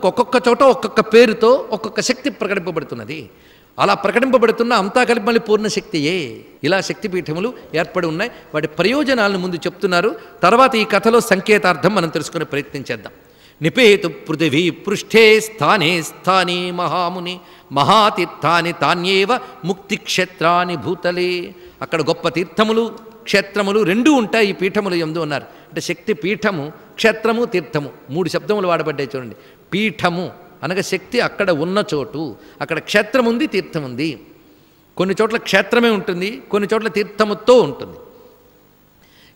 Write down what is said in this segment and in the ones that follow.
ఒక్కొక్క చోట ఒక్కొక్క పేరుతో ఒక్కొక్క శక్తి ప్రకటింపబడుతున్నది. అలా ప్రకటింపబడుతున్న అంతా కలిపి మళ్ళీ పూర్ణశక్తియే. ఇలా శక్తిపీఠములు ఏర్పడి ఉన్నాయి. వాటి ప్రయోజనాలను ముందు చెప్తున్నారు. తర్వాత ఈ కథలో సంకేతార్థం మనం తెలుసుకునే ప్రయత్నం చేద్దాం. నిపేతు పృథివీ పృష్ఠే స్థానే స్థానే మహాముని మహాతీర్థాని తాన్యేవ ముక్తిక్షేత్రాని భూతలే. అక్కడ గొప్ప తీర్థములు క్షేత్రములు రెండూ ఉంటాయి ఈ పీఠములు యందు అన్నారు. అంటే శక్తి పీఠము, క్షేత్రము, తీర్థము 3 శబ్దములు వాడబడ్డాయి చూడండి. పీఠము అనగా శక్తి అక్కడ ఉన్న చోటు, అక్కడ క్షేత్రం ఉంది, తీర్థం ఉంది. కొన్ని చోట్ల క్షేత్రమే ఉంటుంది, కొన్ని చోట్ల తీర్థముతో ఉంటుంది.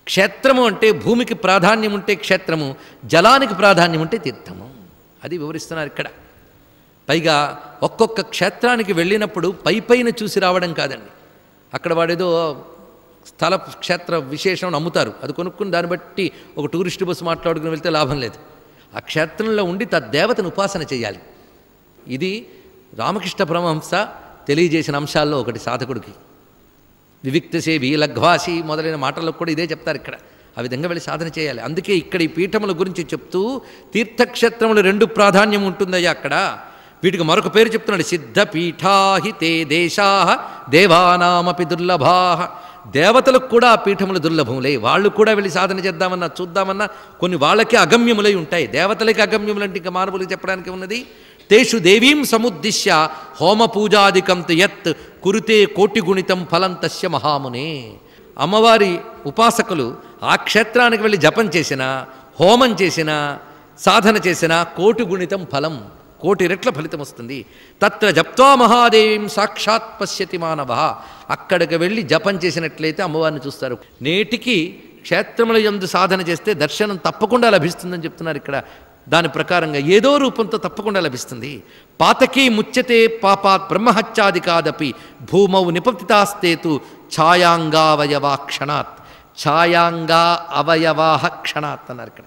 క్షేత్రము అంటే భూమికి ప్రాధాన్యం ఉంటే క్షేత్రము, జలానికి ప్రాధాన్యం ఉంటే తీర్థము. అది వివరిస్తున్నారు ఇక్కడ. పైగా ఒక్కొక్క క్షేత్రానికి వెళ్ళినప్పుడు పైన చూసి రావడం కాదండి. అక్కడ వాడేదో స్థల క్షేత్ర విశేషం అమ్ముతారు, అది కొనుక్కుని దాన్ని బట్టి ఒక టూరిస్ట్ బస్సు మాట్లాడుకుని వెళ్తే లాభం లేదు. ఆ క్షేత్రంలో ఉండి తద్దేవతను ఉపాసన చేయాలి. ఇది రామకృష్ణ పరమహంస తెలియజేసిన అంశాల్లో ఒకటి సాధకుడికి. వివిక్తసేవి లఘ్వాసి మొదలైన మాటల్లో కూడా ఇదే చెప్తారు ఇక్కడ. ఆ విధంగా వెళ్ళి సాధన చేయాలి. అందుకే ఇక్కడ ఈ పీఠముల గురించి చెప్తూ తీర్థక్షేత్రములు 2 ప్రాధాన్యం ఉంటుందయ్యా అక్కడ. వీటికి మరొక పేరు చెప్తున్నాడు, సిద్ధపీఠాహి తే దేశా దేవానామపి దుర్లభా. దేవతలకు కూడా ఆ పీఠములు దుర్లభములై, వాళ్ళు కూడా వెళ్ళి సాధన చేద్దామన్నా చూద్దామన్నా కొన్ని వాళ్ళకి అగమ్యములై ఉంటాయి. దేవతలకి అగమ్యములంటే ఇంకా మానవులకి చెప్పడానికి ఉన్నది. తేషు దేవీం సముద్దిశ్య హోమ పూజాదికం యత్ కురుతే కోటిగుణితం ఫలం తస్య మహామునే. అమ్మవారి ఉపాసకులు ఆ క్షేత్రానికి వెళ్ళి జపం చేసినా, హోమం చేసినా, సాధన చేసినా కోటిగుణితం ఫలం, 1,000,000 రెట్ల ఫలితం వస్తుంది. తత్ర జప్త్వా మహాదేవీం సాక్షాత్ పశ్యతి మానవ. అక్కడికి వెళ్ళి జపం చేసినట్లయితే అమ్మవారిని చూస్తారు. నేటికి క్షేత్రముల యందు సాధన చేస్తే దర్శనం తప్పకుండా లభిస్తుందని చెప్తున్నారు ఇక్కడ. దాని ప్రకారంగా ఏదో రూపంతో తప్పకుండా లభిస్తుంది. పాతకీ ముచ్యతే పాపాత్ బ్రహ్మహత్యాదికాదపి భూమౌ నిపతితాస్తేతు ఛాయాంగావయవా క్షణాత్. ఛాయాంగా అవయవాహ క్షణాత్ అన్నారు ఇక్కడ.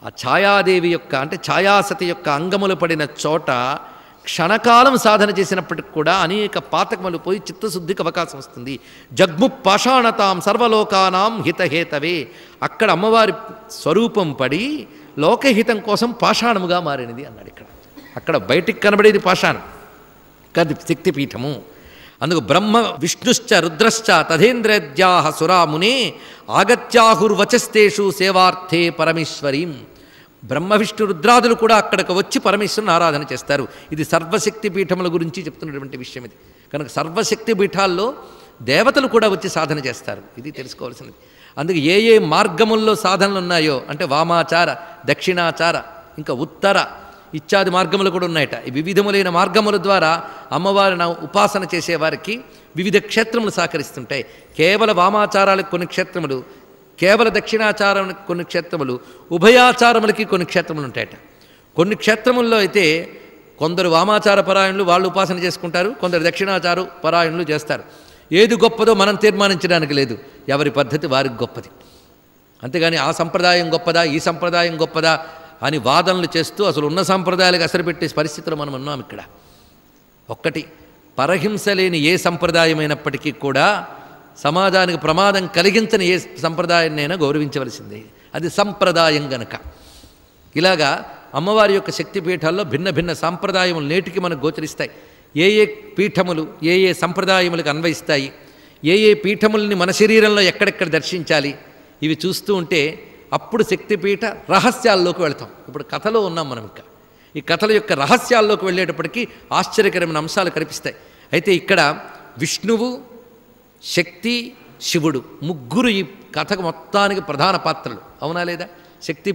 ఆ ఛాయాదేవి యొక్క అంటే ఛాయాసతి యొక్క అంగములు పడిన చోట క్షణకాలం సాధన చేసినప్పటికి కూడా అనేక పాతకములు పోయి చిత్తశుద్ధికి అవకాశం వస్తుంది. జగ్ము పాషాణతాం సర్వలోకానాం హితహేతవే. అక్కడ అమ్మవారి స్వరూపం పడి లోకహితం కోసం పాషాణముగా మారినది అన్నాడు ఇక్కడ. అక్కడ బయటికి కనబడేది పాషాణం కాదు, శక్తిపీఠము. అందుకు బ్రహ్మ విష్ణుశ్చ రుద్రశ్చ తథేంద్రద్యాహ సురామునే ఆగత్యాహుర్వచస్తేషు సేవార్థే పరమేశ్వరీం. బ్రహ్మ విష్ణు రుద్రాదులు కూడా అక్కడికి వచ్చి పరమేశ్వరుని ఆరాధన చేస్తారు. ఇది సర్వశక్తి పీఠముల గురించి చెప్తున్నటువంటి విషయం ఇది. కనుక సర్వశక్తి పీఠాల్లో దేవతలు కూడా వచ్చి సాధన చేస్తారు. ఇది తెలుసుకోవాల్సినది. అందుకే ఏ మార్గముల్లో సాధనలు ఉన్నాయో అంటే వామాచార, దక్షిణాచార, ఇంకా ఉత్తర ఇత్యాది మార్గములు కూడా ఉన్నాయట. ఈ వివిధములైన మార్గముల ద్వారా అమ్మవారిని ఉపాసన చేసేవారికి వివిధ క్షేత్రములు సహకరిస్తుంటాయి. కేవల వామాచారాలకు కొన్ని క్షేత్రములు, కేవల దక్షిణాచారానికి కొన్ని క్షేత్రములు, ఉభయాచారములకి కొన్ని క్షేత్రములు ఉంటాయట. కొన్ని క్షేత్రముల్లో అయితే కొందరు వామాచార పరాయణులు వాళ్ళు ఉపాసన చేసుకుంటారు, కొందరు దక్షిణాచార పరాయణులు చేస్తారు. ఏది గొప్పదో మనం తీర్మానించడానికి లేదు, ఎవరి పద్ధతి వారికి గొప్పది. అంతేగాని ఆ సంప్రదాయం గొప్పదా, ఈ సంప్రదాయం గొప్పదా అని వాదనలు చేస్తూ అసలు ఉన్న సంప్రదాయాలకు అసలు పెట్టే పరిస్థితులు మనం ఉన్నాం ఇక్కడ. ఒక్కటి, పరహింస లేని ఏ సంప్రదాయమైనప్పటికీ కూడా సమాజానికి ప్రమాదం కలిగించని ఏ సంప్రదాయాన్నైనా గౌరవించవలసిందే. అది సంప్రదాయం గనక. ఇలాగా అమ్మవారి యొక్క శక్తిపీఠాల్లో భిన్న భిన్న సాంప్రదాయములు నేటికి మనకు గోచరిస్తాయి. ఏ పీఠములు ఏ సంప్రదాయములకు అన్వయిస్తాయి, ఏ పీఠములని మన శరీరంలో ఎక్కడెక్కడ దర్శించాలి, ఇవి చూస్తూ ఉంటే అప్పుడు శక్తిపీఠ రహస్యాల్లోకి వెళతాం. ఇప్పుడు కథలో ఉన్నాం మనం. ఇంకా ఈ కథల యొక్క రహస్యాల్లోకి వెళ్ళేటప్పటికీ ఆశ్చర్యకరమైన అంశాలు కనిపిస్తాయి. అయితే ఇక్కడ విష్ణువు, శక్తి, శివుడు ముగ్గురు ఈ కథకు మొత్తానికి ప్రధాన పాత్రలు. అవునా లేదా? శక్తి